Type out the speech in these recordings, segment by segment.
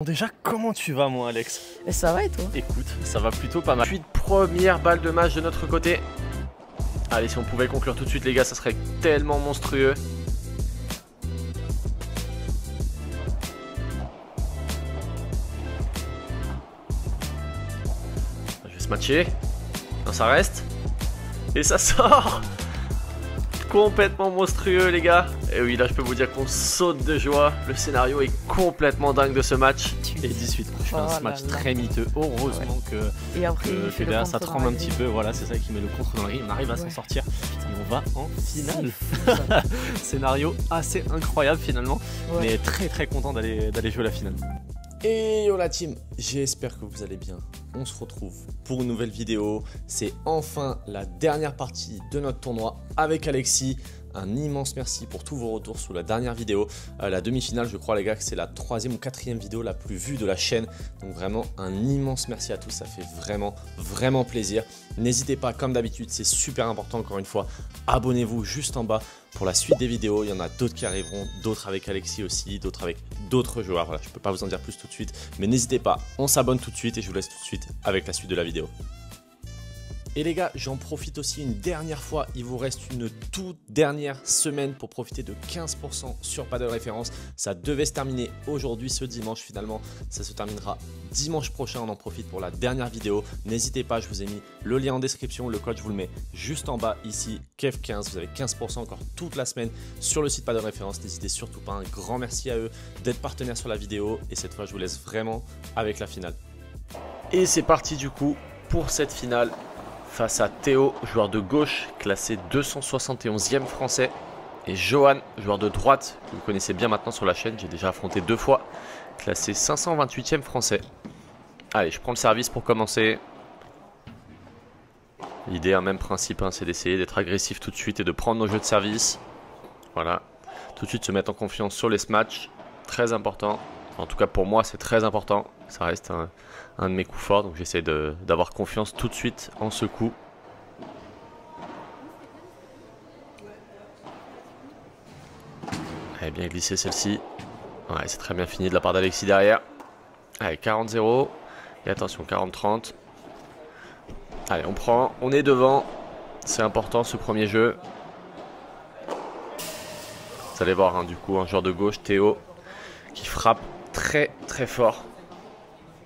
Déjà, comment tu vas, moi, Alex? Et ça va et toi? Écoute, ça va plutôt pas mal. Puis première balle de match de notre côté. Allez, si on pouvait conclure tout de suite, les gars, ça serait tellement monstrueux. Je vais se matcher. Non, ça reste. Et ça sort. Complètement monstrueux, les gars. Et oui, là je peux vous dire qu'on saute de joie. Le scénario est complètement dingue de ce match. Et 18, franchement, ce match très miteux. Heureusement que, et après, que derrière ça tremble un petit peu. Voilà, c'est ça qui met le contre dans le ring. On arrive à s'en sortir et on va en finale. Scénario assez incroyable finalement, mais très content d'aller jouer la finale. Et yo la team, j'espère que vous allez bien. On se retrouve pour une nouvelle vidéo. C'est enfin la dernière partie de notre tournoi avec Alexis. Un immense merci pour tous vos retours sous la dernière vidéo. La demi-finale, je crois les gars que c'est la 3e ou 4e vidéo la plus vue de la chaîne. Donc vraiment un immense merci à tous, ça fait vraiment plaisir. N'hésitez pas, comme d'habitude, c'est super important encore une fois. Abonnez-vous juste en bas pour la suite des vidéos. Il y en a d'autres qui arriveront, d'autres avec Alexis aussi, d'autres avec d'autres joueurs. Voilà, je ne peux pas vous en dire plus tout de suite. Mais n'hésitez pas, on s'abonne tout de suite et je vous laisse tout de suite avec la suite de la vidéo. Et les gars, j'en profite aussi une dernière fois, il vous reste une toute dernière semaine pour profiter de 15% sur Paddle Référence. Ça devait se terminer aujourd'hui, ce dimanche finalement, ça se terminera dimanche prochain, on en profite pour la dernière vidéo. N'hésitez pas, je vous ai mis le lien en description, le code je vous le mets juste en bas ici, KEV15, vous avez 15% encore toute la semaine sur le site Paddle Référence. N'hésitez surtout pas, un grand merci à eux d'être partenaires sur la vidéo et cette fois je vous laisse vraiment avec la finale. Et c'est parti du coup pour cette finale. Face à Théo, joueur de gauche, classé 271e français. Et Johan, joueur de droite, que vous connaissez bien maintenant sur la chaîne, j'ai déjà affronté 2 fois, classé 528e français. Allez, je prends le service pour commencer. L'idée, un même principe, c'est d'essayer d'être agressif tout de suite et de prendre nos jeux de service. Voilà, tout de suite se mettre en confiance sur les smatchs, très important. En tout cas pour moi, c'est très important. Ça reste un de mes coups forts, donc j'essaie d'avoir confiance tout de suite en ce coup. Elle est bien glissée celle-ci. Ouais, c'est très bien fini de la part d'Alexis derrière. Allez, 40-0. Et attention, 40-30. Allez, on prend, on est devant. C'est important ce premier jeu. Vous allez voir, du coup, un joueur de gauche, Théo, qui frappe très fort.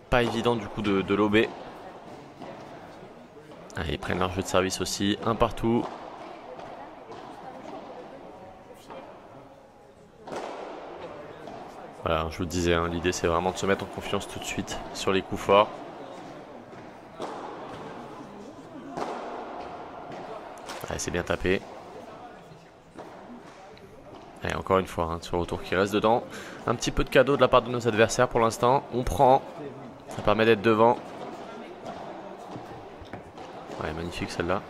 Pas évident du coup de lober. Allez, ils prennent leur jeu de service aussi, un partout. Voilà, je vous le disais, l'idée c'est vraiment de se mettre en confiance tout de suite sur les coups forts. Allez, c'est bien tapé. Allez, encore une fois, sur le retour qui reste dedans. Un petit peu de cadeau de la part de nos adversaires pour l'instant. On prend. Ça permet d'être devant. Ouais, magnifique celle-là.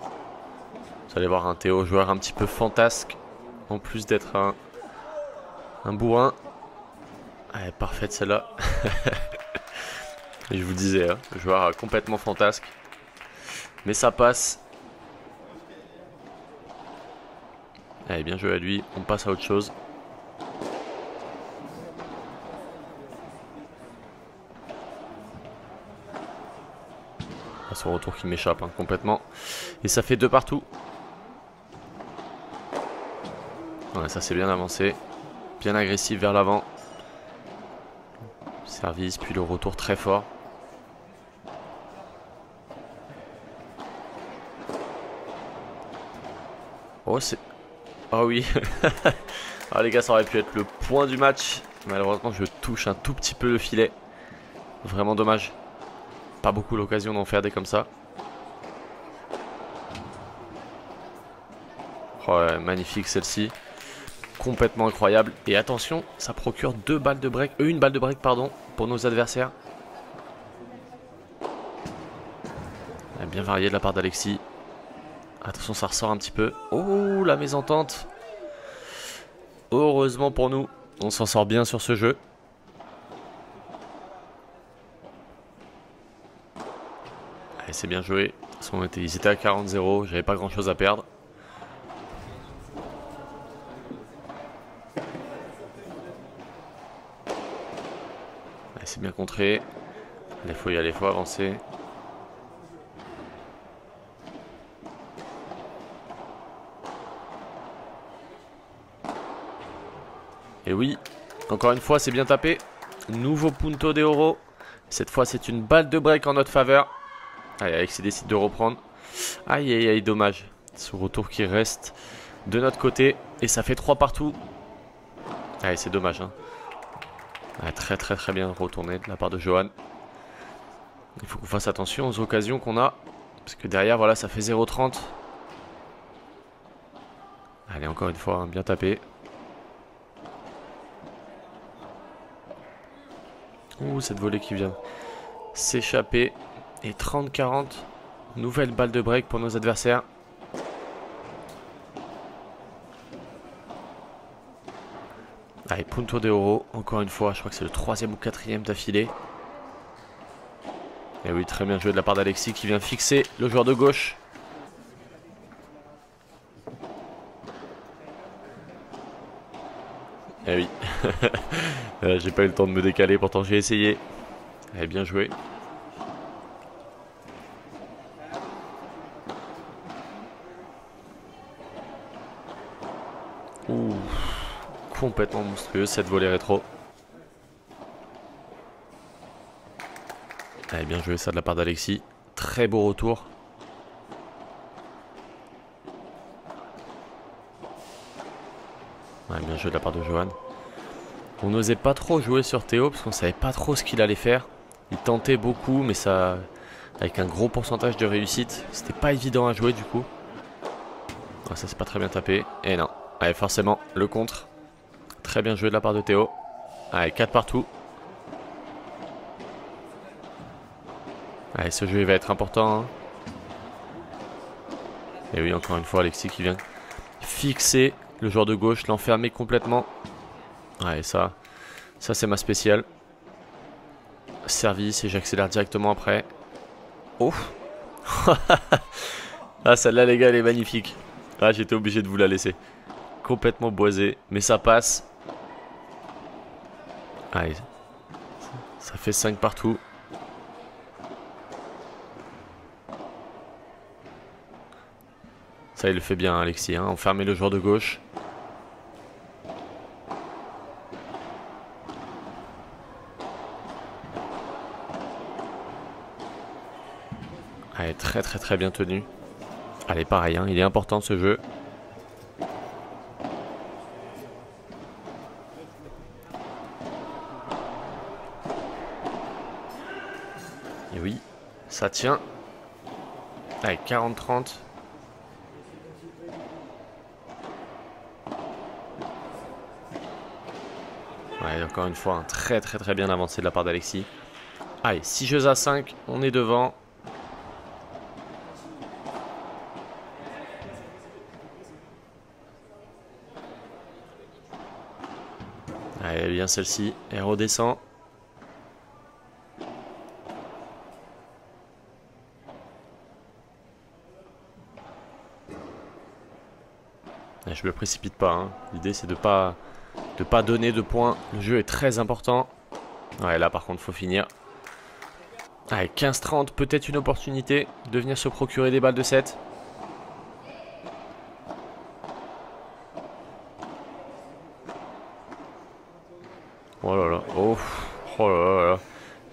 Vous allez voir un Théo, joueur un petit peu fantasque. En plus d'être un bourrin. Ouais, parfaite celle-là. Et je vous disais, joueur complètement fantasque. Mais ça passe. Allez, bien joué à lui. On passe à autre chose. Son retour qui m'échappe complètement. Et ça fait 2 partout. Ouais, ça c'est bien avancé. Bien agressif vers l'avant. Service, puis le retour très fort. Oh, c'est... Oh oui. Ah les gars, ça aurait pu être le point du match. Malheureusement, je touche un tout petit peu le filet. Vraiment dommage. Pas beaucoup l'occasion d'en faire des comme ça. Oh ouais, magnifique celle-ci. Complètement incroyable. Et attention, ça procure 2 balles de break. Une balle de break, pardon, pour nos adversaires. Bien varié de la part d'Alexis. Attention, ça ressort un petit peu. Oh, la mésentente. Heureusement pour nous, on s'en sort bien sur ce jeu. C'est bien joué. Ils étaient à 40-0, j'avais pas grand chose à perdre. C'est bien contré. Il faut y aller, il faut avancer. Et oui, encore une fois, c'est bien tapé. Nouveau punto de oro. Cette fois, c'est une balle de break en notre faveur. Allez, Alexis décide de reprendre. Aïe, aïe, aïe, dommage. Ce retour qui reste de notre côté. Et ça fait 3 partout. Allez, c'est dommage. Hein. Ouais, très, très, très bien retourné de la part de Johan. Il faut qu'on fasse attention aux occasions qu'on a. Parce que derrière, voilà, ça fait 0,30. Allez, encore une fois, hein, bien tapé. Ouh, cette volée qui vient s'échapper. Et 30-40. Nouvelle balle de break pour nos adversaires. Allez, punto de oro. Encore une fois, je crois que c'est le 3e ou 4e d'affilée. Et oui, très bien joué de la part d'Alexis qui vient fixer le joueur de gauche. Eh oui. J'ai pas eu le temps de me décaler, pourtant j'ai essayé. Allez, bien joué. Ouh. Complètement monstrueux cette volée rétro. Allez, bien joué ça de la part d'Alexis. Très beau retour. Ouais, bien joué de la part de Johan. On n'osait pas trop jouer sur Théo parce qu'on savait pas trop ce qu'il allait faire. Il tentait beaucoup, mais ça, avec un gros pourcentage de réussite, c'était pas évident à jouer du coup. Ah, ça c'est pas très bien tapé. Et non. Allez, forcément, le contre. Très bien joué de la part de Théo. Allez, 4 partout. Allez, ce jeu il va être important. Hein. Et oui, encore une fois, Alexis qui vient fixer le joueur de gauche, l'enfermer complètement. Ouais, ça c'est ma spéciale. Service et j'accélère directement après. Oh. Ah, celle-là, les gars, elle est magnifique. Ah, j'étais obligé de vous la laisser. Complètement boisé, mais ça passe. Allez, ça fait 5 partout. Ça, il le fait bien, Alexis. Hein. Enfermer le joueur de gauche. Allez, très très très bien tenu. Allez, pareil, hein, il est important ce jeu. Et oui, ça tient. Allez, 40-30. Ouais, encore une fois, un très très très bien avancé de la part d'Alexis. Allez, 6 jeux à 5, on est devant. Allez, bien celle-ci, elle redescend. Et je me précipite pas, hein. L'idée c'est de pas donner de points. Le jeu est très important. Ouais, là par contre faut finir. Allez, 15-30, peut-être une opportunité de venir se procurer des balles de 7. Oh là là, oh, oh là là là.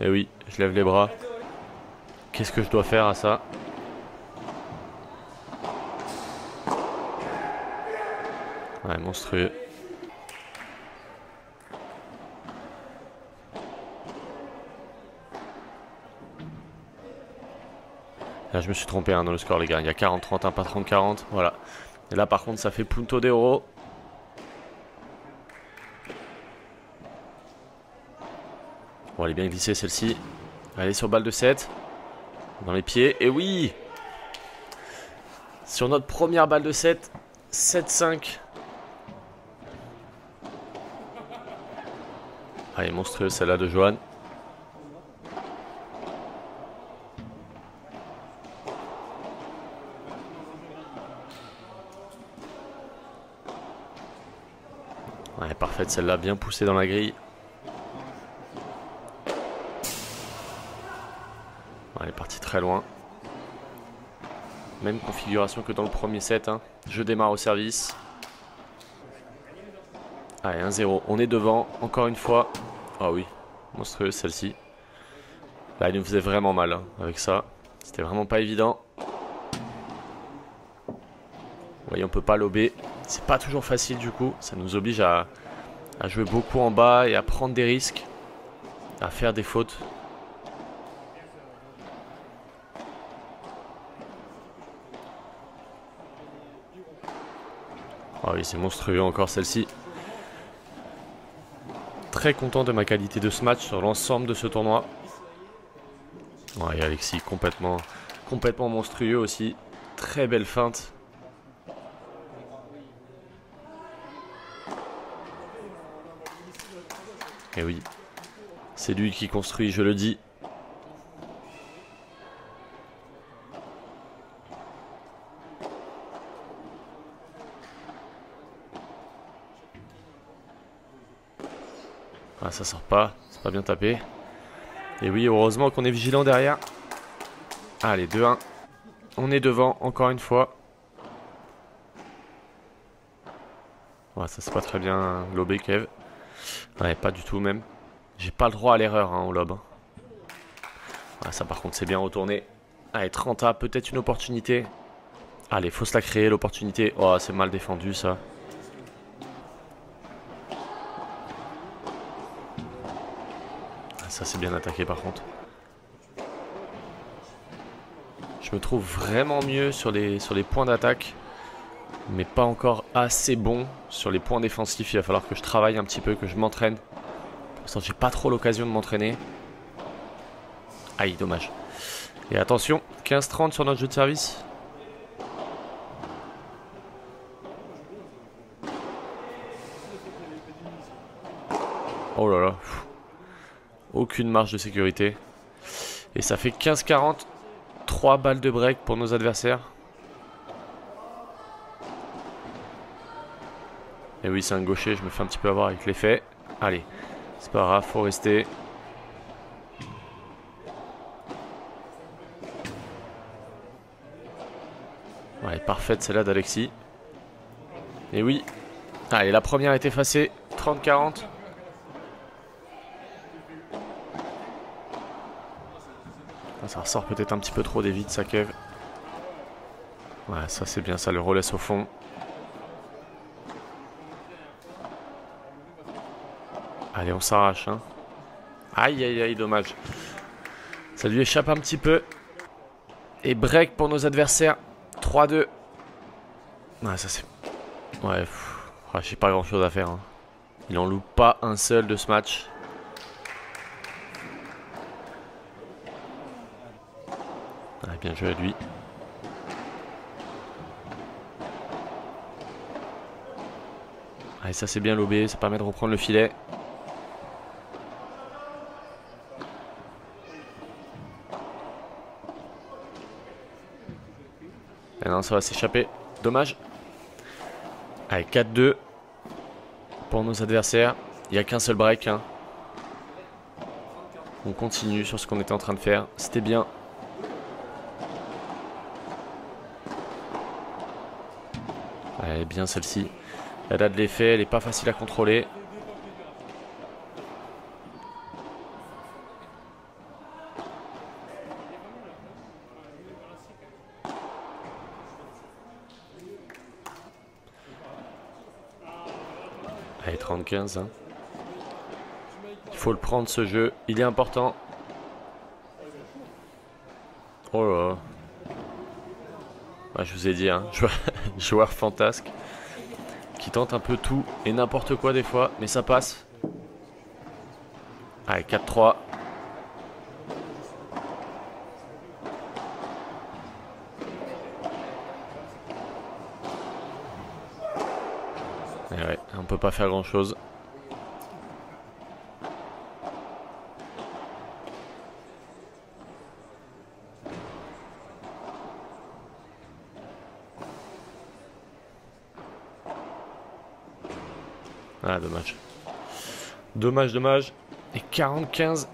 Et oui, je lève les bras. Qu'est-ce que je dois faire à ça? Ouais, monstrueux. Là, je me suis trompé hein, dans le score, les gars. Il y a 40-30, pas 30-40. Voilà. Et là, par contre, ça fait punto de oro. Bon, elle est bien glissée, celle-ci. Allez, sur balle de 7. Dans les pieds. Et oui! Sur notre première balle de 7. 7-5. Allez, monstrueuse celle-là de Johan. Ouais, parfaite celle-là, bien poussée dans la grille. Elle est partie très loin. Même configuration que dans le premier set. Hein. Je démarre au service. Allez, 1-0. On est devant, encore une fois. Ah oui, monstrueuse celle-ci. Là, il nous faisait vraiment mal hein, avec ça. C'était vraiment pas évident. Vous voyez, on peut pas lober. C'est pas toujours facile du coup. Ça nous oblige à jouer beaucoup en bas et à prendre des risques. À faire des fautes. Ah oui, c'est monstrueux encore celle-ci. Très content de ma qualité de ce match sur l'ensemble de ce tournoi. Ouais, et Alexis complètement monstrueux aussi. Très belle feinte. Et oui, c'est lui qui construit, je le dis. Ah, ça sort pas, c'est pas bien tapé. Et oui, heureusement qu'on est vigilant derrière. Allez, 2-1. On est devant, encore une fois. Ouais, ça c'est pas très bien lobé, Kev. Ouais, pas du tout même. J'ai pas le droit à l'erreur hein, au lob. Ouais, ça par contre c'est bien retourné. Allez, 30A, peut-être une opportunité. Allez, faut se la créer l'opportunité. Oh, c'est mal défendu ça. Ça c'est bien attaqué par contre. Je me trouve vraiment mieux sur les points d'attaque. Mais pas encore assez bon sur les points défensifs. Il va falloir que je travaille un petit peu, que je m'entraîne. Pour l'instant j'ai pas trop l'occasion de m'entraîner. Aïe, dommage. Et attention, 15-30 sur notre jeu de service. Oh là là. Aucune marge de sécurité. Et ça fait 15-40. 3 balles de break pour nos adversaires. Et oui, c'est un gaucher, je me fais un petit peu avoir avec l'effet. Allez, c'est pas grave, faut rester. Ouais, parfaite celle-là d'Alexis. Et oui. Allez, la première est effacée. 30-40. Ça ressort peut-être un petit peu trop des vides, ça, Kev. Ouais, ça c'est bien, ça le relaisse au fond. Allez, on s'arrache. Hein. Aïe, aïe, aïe, dommage. Ça lui échappe un petit peu. Et break pour nos adversaires. 3-2. Ouais, ça c'est... Ouais, j'ai pas grand chose à faire. Hein. Il en loupe pas un seul de ce match. Ah, bien joué à lui. Allez, ça c'est bien lobé, ça permet de reprendre le filet. Et non, ça va s'échapper. Dommage. Allez, 4-2 pour nos adversaires. Il n'y a qu'un seul break. Hein. On continue sur ce qu'on était en train de faire. C'était bien. Elle est bien celle-ci. Elle a de l'effet, elle n'est pas facile à contrôler. Allez, 30-15. Hein. Il faut le prendre ce jeu, il est important. Oh là là. Ah, je vous ai dit, hein, joueur fantasque. Qui tente un peu tout et n'importe quoi des fois, mais ça passe. Allez, 4-3. Et ouais, on peut pas faire grand chose. Ah, dommage. Dommage, dommage. Et 40-15.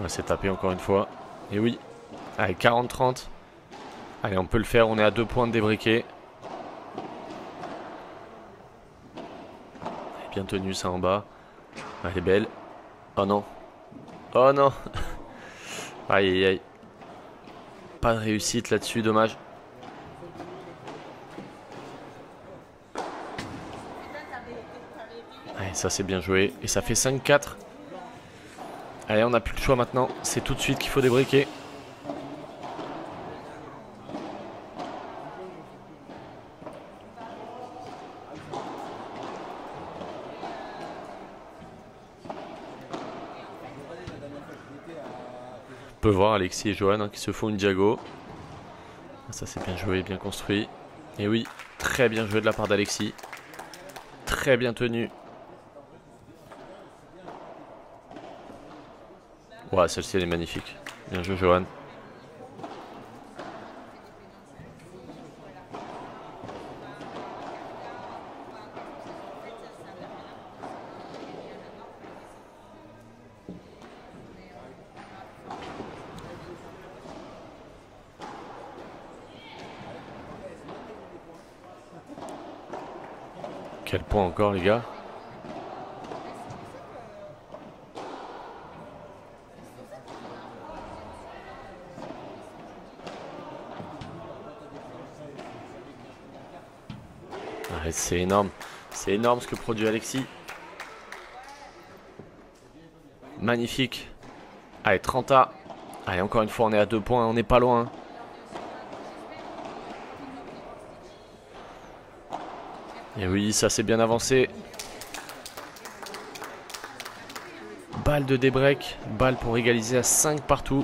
Ouais, c'est tapé encore une fois. Et oui. Allez, 40-30. Allez, on peut le faire. On est à 2 points de débriquer. Bien tenu ça en bas. Elle est belle. Oh non. Oh non. Aïe aïe aïe. Pas de réussite là-dessus, dommage. Allez, ça c'est bien joué. Et ça fait 5-4. Allez, on n'a plus le choix maintenant. C'est tout de suite qu'il faut débriquer. On peut voir Alexis et Johan qui se font une diago. Ça c'est bien joué, bien construit. Et oui, très bien joué de la part d'Alexis. Très bien tenu. Ouais, celle-ci elle est magnifique. Bien joué Johan. Quel point encore les gars. Ouais, c'est énorme. C'est énorme ce que produit Alexis. Magnifique. Allez, 30A. Allez, encore une fois, on est à 2 points. On n'est pas loin. Et oui, ça c'est bien avancé. Balle de débreak. Balle pour égaliser à 5 partout.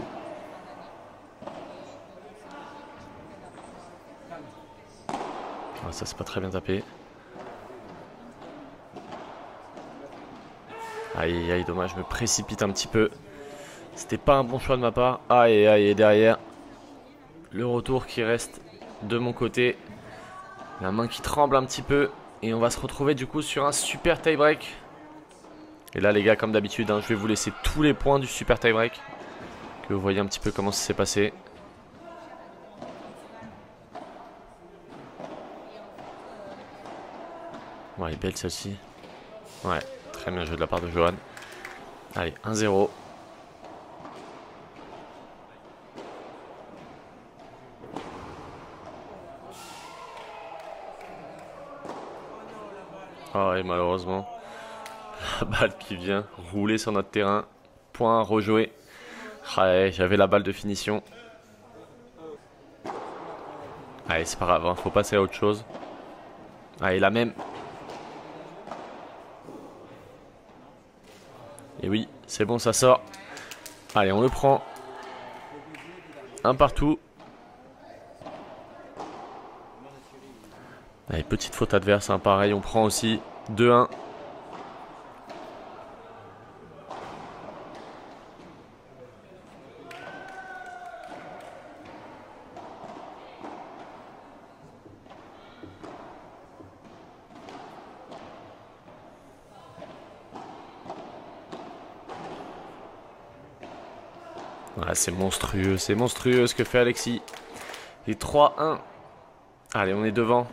Ah, ça c'est pas très bien tapé. Aïe aïe, dommage, je me précipite un petit peu. C'était pas un bon choix de ma part. Aïe aïe, et derrière le retour qui reste de mon côté. La main qui tremble un petit peu. Et on va se retrouver du coup sur un super tie-break. Et là les gars, comme d'habitude, je vais vous laisser tous les points du super tie-break. Que vous voyez un petit peu comment ça s'est passé. Ouais, elle est belle celle-ci. Ouais, très bien joué de la part de Johan. Allez, 1-0. Oh, et malheureusement, la balle qui vient rouler sur notre terrain. Point rejoué. Ouais, j'avais la balle de finition. Allez, c'est pas grave, hein, faut passer à autre chose. Allez, la même. Et oui, c'est bon, ça sort. Allez, on le prend. Un partout. Allez, petite faute adverse, hein, pareil, on prend aussi 2-1. Ouais, c'est monstrueux ce que fait Alexis. Et 3-1. Allez, on est devant.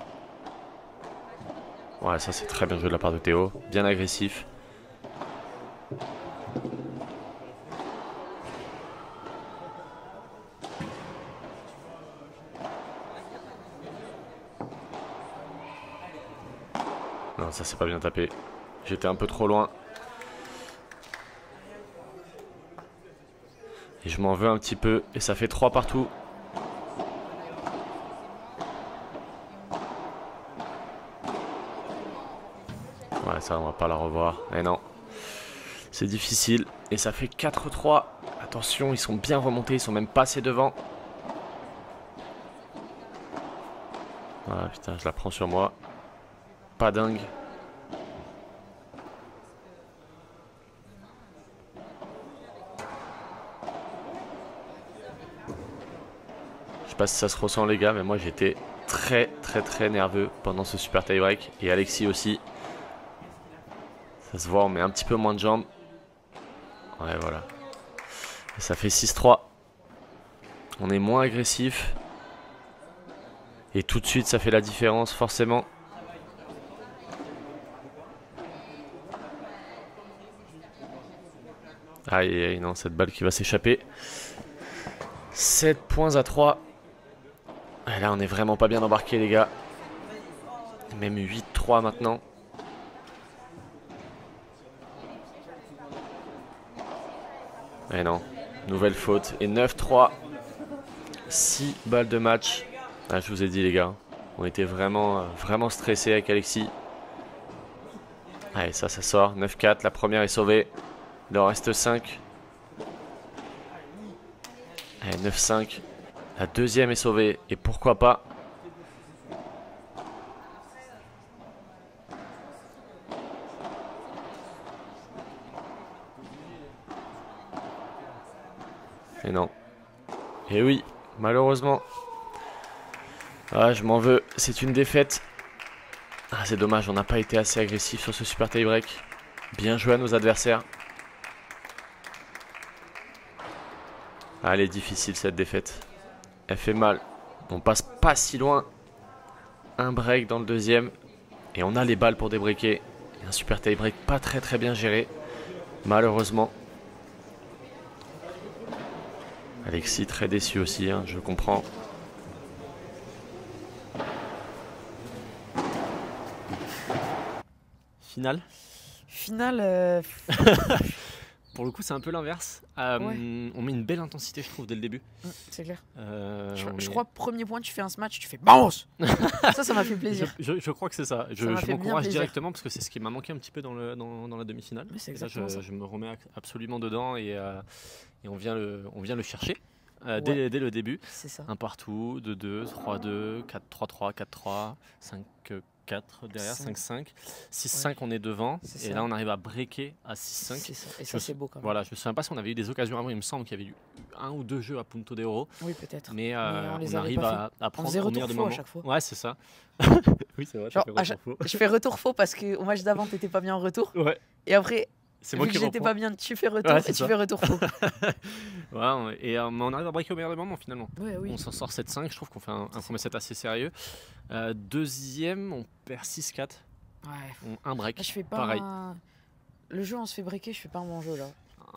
Ouais, ça c'est très bien joué de la part de Théo. Bien agressif. Non, ça c'est pas bien tapé. J'étais un peu trop loin. Et je m'en veux un petit peu. Et ça fait 3 partout. Ouais, ça on va pas la revoir. Eh non. C'est difficile. Et ça fait 4-3. Attention, ils sont bien remontés. Ils sont même passés devant. Ah putain, je la prends sur moi. Pas dingue. Je sais pas si ça se ressent les gars, mais moi j'étais très nerveux pendant ce super tie break. Et Alexis aussi. Ça se voit, on met un petit peu moins de jambes. Ouais, voilà. Et ça fait 6-3. On est moins agressif. Et tout de suite, ça fait la différence, forcément. Aïe, aïe, aïe, non, cette balle qui va s'échapper. 7 points à 3. Et là, on est vraiment pas bien embarqué, les gars. Même 8-3 maintenant. Et non, nouvelle faute. Et 9-3. 6 balles de match. Ah, je vous ai dit, les gars, on était vraiment stressés avec Alexis. Allez, ça sort. 9-4, la première est sauvée. Il en reste 5. Allez, 9-5. La deuxième est sauvée. Et pourquoi pas? Et non. Et oui, malheureusement. Ah, je m'en veux. C'est une défaite. Ah, c'est dommage, on n'a pas été assez agressif sur ce super tie-break. Bien joué à nos adversaires. Ah, elle est difficile cette défaite. Elle fait mal. On passe pas si loin. Un break dans le deuxième. Et on a les balles pour débreaker. Un super tie-break pas très bien géré. Malheureusement. Alexis très déçu aussi, hein, je comprends. Finale. Pour le coup, c'est un peu l'inverse. Ouais. On met une belle intensité, je trouve, dès le début. C'est clair. Je crois premier point, tu fais un match, tu fais bounce. Ça m'a fait plaisir. Je crois que c'est ça. Je m'a fait bien m'encourage plaisir. directement parce que c'est ce qui m'a manqué un petit peu dans la demi-finale. Mais c'est Et là, exactement ça. je me remets absolument dedans et on vient le chercher Ouais. dès le début. C'est ça. Un partout, 2-2, 3-2, 4-3-3, 4-3, 5-4 derrière, 5-5. 6-5, on est devant. C'est Et ça. là, on arrive à breaker à 6-5. C'est ça. Et ça, c'est beau quand même. Voilà, je me souviens pas si on avait eu des occasions avant. Il me semble qu'il y avait eu 1 ou 2 jeux à Punto de Oro. Oui, peut-être. Mais on les on avait arrive pas à prendre faisait au meilleur retour des faux à moments. chaque fois. Ouais, c'est ça. Oui, c'est vrai. Genre, ça fait retour faux. Je fais retour faux parce qu'au match d'avant, t'étais pas bien en retour. Ouais, Et après, c'est vu moi que qui j'étais reprends. pas bien, tu fais retour Ouais, et c'est tu ça. fais retour faux. Ouais, et mais on arrive à breaker au meilleur des moments finalement. Ouais, oui. On s'en sort 7-5. Je trouve qu'on fait un premier set assez sérieux. Deuxième, on perd 6-4. Ouais. Un break. Là, je fais pas. Pareil. Le jeu, on se fait breaker, je fais pas un bon jeu là.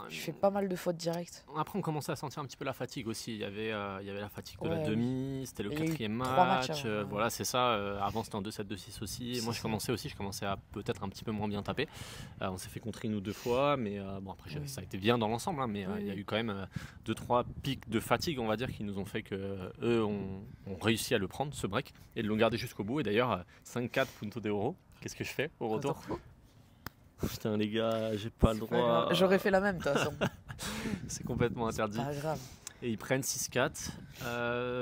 Je fais pas mal de fautes directes. Après, on commençait à sentir un petit peu la fatigue aussi. Il y avait la fatigue de la Ouais, demi, c'était le Il y a eu 4e 3 matchs match. avant, ouais. Voilà, c'est ça. Avant, c'était en 2-7, 2-6 aussi. Et C'est moi, je ça. commençais à peut-être un petit peu moins bien taper. On s'est fait contrer une ou deux fois, mais bon, après, Oui. ça a été bien dans l'ensemble. Hein, mais Oui, il y a oui. eu quand même 2-3 pics de fatigue, on va dire, qui nous ont fait que eux ont réussi à le prendre, ce break, et de le garder jusqu'au bout. Et d'ailleurs, 5-4 Punto de Oro. Qu'est-ce que je fais au retour? Retour faux. Putain, les gars, j'ai pas le Pas droit. grave. J'aurais fait la même, de toute façon. C'est complètement interdit. Pas grave. Et ils prennent 6-4.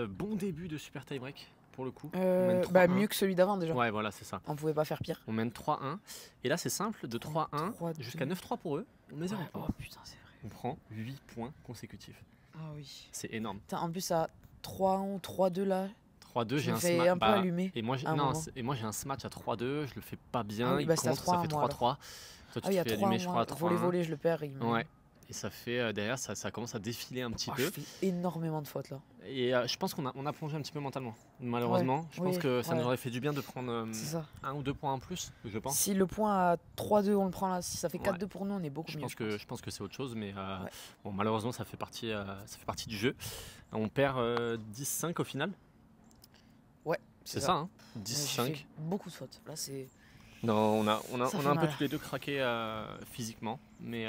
Bon début de super tie-break pour le coup. On mène Bah, 3-1. mieux que celui d'avant déjà. Ouais, voilà, c'est ça. On pouvait pas faire pire. On mène 3-1. Et là, c'est simple, de 3-1 3-2. jusqu'à 9-3 pour eux. On met 0 Ouais, points. oh putain, c'est vrai. On prend 8 points consécutifs. Ah oui. C'est énorme. Putain, en plus, à 3-1 ou 3-2 là, 3-2, je j'ai me un fais smash. un peu allumer. Et moi, j'ai à un moment. j'ai un smash à 3-2. Je le fais pas bien. Ah oui, il bah, c'était à contre, ça fait 3-1, moi, 3-3. Toi, tu Ah oui, te à fais 3 allumer, je crois, à 3-1. voler, je le perds. Il me... Ouais. Et ça fait, derrière, ça commence à défiler un petit Oh, peu. je fais énormément de fautes là. Et je pense qu'on a plongé un petit peu mentalement, malheureusement. Ouais, Je pense oui, que ça nous ouais. aurait fait du bien de prendre C'est ça. 1 ou 2 points en plus, je pense. Si le point à 3-2, on le prend là, si ça fait 4-2 Ouais. pour nous, on est beaucoup Je mieux. pense que c'est autre chose, mais Ouais. bon, malheureusement, ça fait partie du jeu. On perd 10-5 au final. Ouais, C'est ça, hein, Ouais, 10-5. j'ai fait beaucoup de fautes. Là, c'est. Non, on a Ça un fait peu mal. tous les deux craqué physiquement. Mais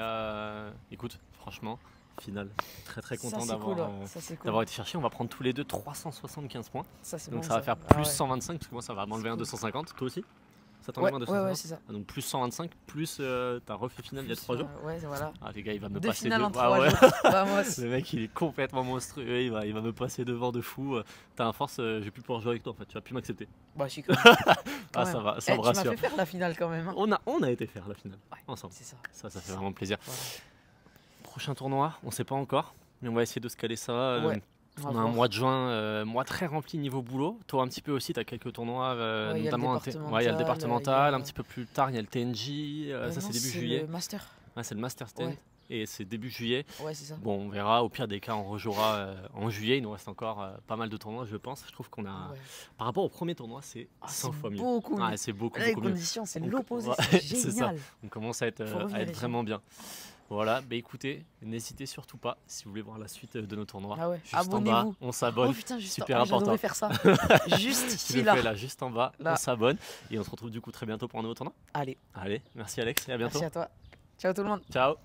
écoute, franchement, finale. Très content Ça, c'est cool. d'avoir Ouais. Ça, c'est cool. d'avoir été cherché. On va prendre tous les deux 375 points. Ça, c'est Donc bon, ça va faire Ah plus ouais. 125, parce que moi ça va m'enlever C'est un cool. 250. Toi aussi? Ça Ouais, t'enlève un ouais, 250? ouais, c'est ça. Ah, donc plus 125, plus t'as refait finale il y a 3 jours. Ouais, voilà. Ah les gars, il va me 2 passer finales en devant. 3 Ah ouais. jours. Vamos. Le mec il est complètement monstrueux, il va me passer devant de fou. T'as un force, je vais plus pouvoir jouer avec toi en fait, tu vas plus m'accepter. Bah, je suis quand même. Ah ça va, ça me Tu m'as rassure. fait faire la finale quand même. Hein. On a été faire la finale Ouais, ensemble. c'est ça. Ça fait vraiment plaisir. Voilà. Prochain tournoi, on sait pas encore, mais on va essayer de se caler ça. Ouais. On a un mois de juin, mois très rempli niveau boulot. Toi un petit peu aussi, tu as quelques tournois, Ouais, il y a le notamment départemental, il y a le départemental, il y a- un petit peu plus tard, il y a le TNJ, ça c'est Non, début c'est juillet. Le master. Ouais, c'est le Master Stand. Ouais. et c'est début juillet. Ouais, c'est ça. Bon, on verra. Au pire des cas, on rejouera en juillet. Il nous reste encore pas mal de tournois, je pense. Je trouve qu'on a, Ouais. par rapport au premier tournoi, c'est 100 fois mieux. Beaucoup mieux. Ouais, c'est beaucoup, Là, les beaucoup mieux. conditions, c'est Donc, l'opposé. ouais, C'est c'est ça. génial. On commence à être Faut revenir les vraiment bien. Voilà, bah écoutez, n'hésitez surtout pas si vous voulez voir la suite de nos tournois. Ah ouais. Juste en bas, Abonnez-vous. on s'abonne. Oh putain, juste Super oh, important. j'adorais faire ça. Juste Tu ici, le là. fais là, juste en bas, Là. on s'abonne et on se retrouve du coup très bientôt pour un nouveau tournoi. Allez, Allez, merci Alex et à bientôt. merci à toi. Ciao tout le monde. Ciao.